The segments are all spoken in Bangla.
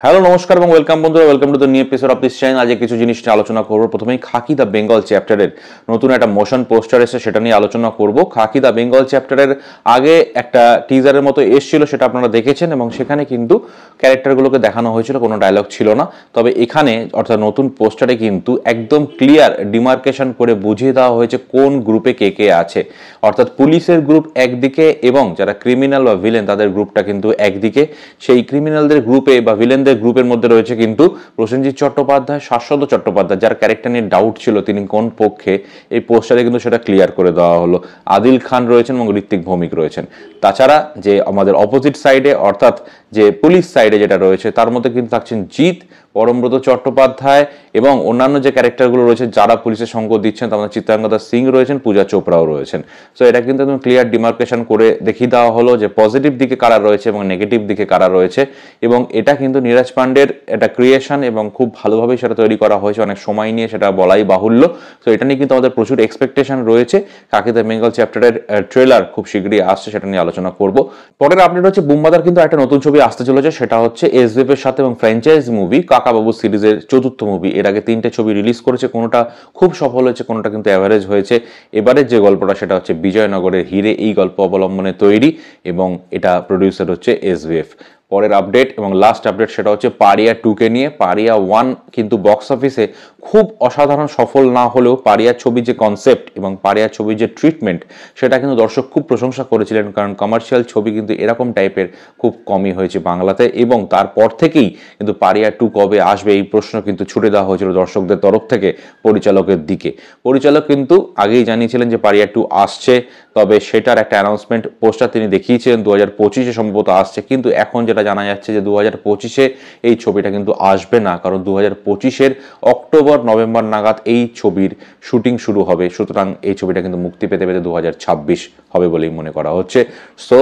হ্যালো নমস্কার এবং ওয়েলকাম বন্ধুরা, welcome to the new episode of this channel. আজকে কিছু জিনিস নিয়ে আলোচনা করবো। প্রথমেই খাকি দ্য বেঙ্গল চ্যাপ্টারের নতুন একটা মোশন পোস্টার এসে সেটা নিয়ে আলোচনা করব। খাকি দ্য বেঙ্গল চ্যাপ্টারের আগে একটা টিজারের মতো এসেছিল, সেটা আপনারা দেখেছেন এবং সেখানে কিন্তু ক্যারেক্টারগুলোকে দেখানো হয়েছিল, কোনো ডায়লগ ছিল না। তবে এখানে অর্থাৎ নতুন পোস্টারে কিন্তু একদম ক্লিয়ার ডিমার্কেশন করে বুঝিয়ে দেওয়া হয়েছে কোন গ্রুপে কে কে আছে। অর্থাৎ পুলিশের গ্রুপ একদিকে এবং যারা ক্রিমিনাল বা ভিলেন তাদের গ্রুপটা কিন্তু একদিকে। সেই ক্রিমিনালদের গ্রুপে বা ভিলেন গ্রুপের মধ্যে রয়েছে কিন্তু প্রসেনজিৎ চট্টোপাধ্যায়, শাশ্বত চট্টোপাধ্যায়, যার ক্যারেক্টার নিয়ে ডাউট ছিল তিনি কোন পক্ষে, এই পোস্টারে কিন্তু সেটা ক্লিয়ার করে দেওয়া হলো। আদিল খান রয়েছেন এবং ঋত্বিক ভৌমিক রয়েছেন। তাছাড়া যে আমাদের অপোজিট সাইডে অর্থাৎ যে পুলিশ সাইডে যেটা রয়েছে তার মধ্যে কিন্তু থাকছেন জিৎ, পরমব্রত চট্টোপাধ্যায় এবং অন্যান্য যে ক্যারেক্টারগুলো রয়েছে যারা পুলিশের সঙ্গ দিচ্ছেন, তার মধ্যে চিত্রাঙ্গদা সিং রয়েছেন, পূজা চোপড়াও রয়েছেন। সো এটা কিন্তু একদম ক্লিয়ার ডিমার্কেশন করে দেখিয়ে দেওয়া হলো যে পজিটিভ দিকে কারা রয়েছে এবং নেগেটিভ দিকে কারা রয়েছে। এবং এটা কিন্তু নীরাজ পান্ডের একটা ক্রিয়েশন এবং খুব ভালোভাবেই সেটা তৈরি করা হয়েছে, অনেক সময় নিয়ে, সেটা বলাই বাহুল্য। তো এটা নিয়ে কিন্তু আমাদের প্রচুর এক্সপেকটেশন রয়েছে। খাকি দ্য বেঙ্গল চ্যাপ্টারের ট্রেলার খুব শীঘ্রই আসছে, সেটা নিয়ে আলোচনা করব। পরের আপডেট হচ্ছে বুম্বাদার কিন্তু একটা নতুন ছবি আসতে চলেছে, সেটা হচ্ছে এসবিএফ এর সাথে এবং ফ্র্যাঞ্চাইজ মুভি কাকাবাবু সিরিজের চতুর্থ মুভি। এর আগে 3টে ছবি রিলিজ করেছে, কোনোটা খুব সফল হয়েছে, কোনোটা কিন্তু অ্যাভারেজ হয়েছে। এবারের যে গল্পটা সেটা হচ্ছে বিজয়নগরের হিরে এই গল্প অবলম্বনে তৈরি এবং এটা প্রডিউসার হচ্ছে এসবিএফ। পরের আপডেট এবং লাস্ট আপডেট সেটা হচ্ছে পারিয়া 2কে নিয়ে। পারিয়া 1 কিন্তু বক্স অফিসে খুব অসাধারণ সফল না হলেও পারিয়া ছবির যে কনসেপ্ট এবং পারিয়া ছবির যে ট্রিটমেন্ট সেটা কিন্তু দর্শক খুব প্রশংসা করেছিলেন, কারণ কমার্শিয়াল ছবি কিন্তু এরকম টাইপের খুব কমই হয়েছে বাংলাতে। এবং তারপর থেকেই কিন্তু পারিয়া 2 কবে আসবে এই প্রশ্ন কিন্তু ছুটে দেওয়া হয়েছিল দর্শকদের তরফ থেকে পরিচালকের দিকে। পরিচালক কিন্তু আগেই জানিয়েছিলেন যে পারিয়া 2 আসছে, তবে সেটার একটা অ্যানাউন্সমেন্ট পোস্টার তিনি দেখিয়েছিলেন 2025-এ সম্ভবত আসছে। কিন্তু এখন যেটা জানা যাচ্ছে যে 2025-এ এই ছবিটা কিন্তু আসবে না, কারণ 2025-এর অক্টোবর নভেম্বর নাগাদ এই ছবির শুটিং শুরু হবে। সুতরাং এই ছবিটা কিন্তু মুক্তি পেতে পেতে 2026 হবে বলেই মনে করা হচ্ছে। সো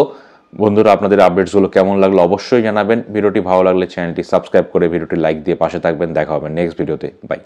বন্ধুরা, আপনাদের আপডেটসগুলো কেমন লাগলো অবশ্যই জানাবেন। ভিডিওটি ভালো লাগলে চ্যানেলটি সাবস্ক্রাইব করে ভিডিওটি লাইক দিয়ে পাশে থাকবেন। দেখা হবে নেক্সট ভিডিওতে। বাই।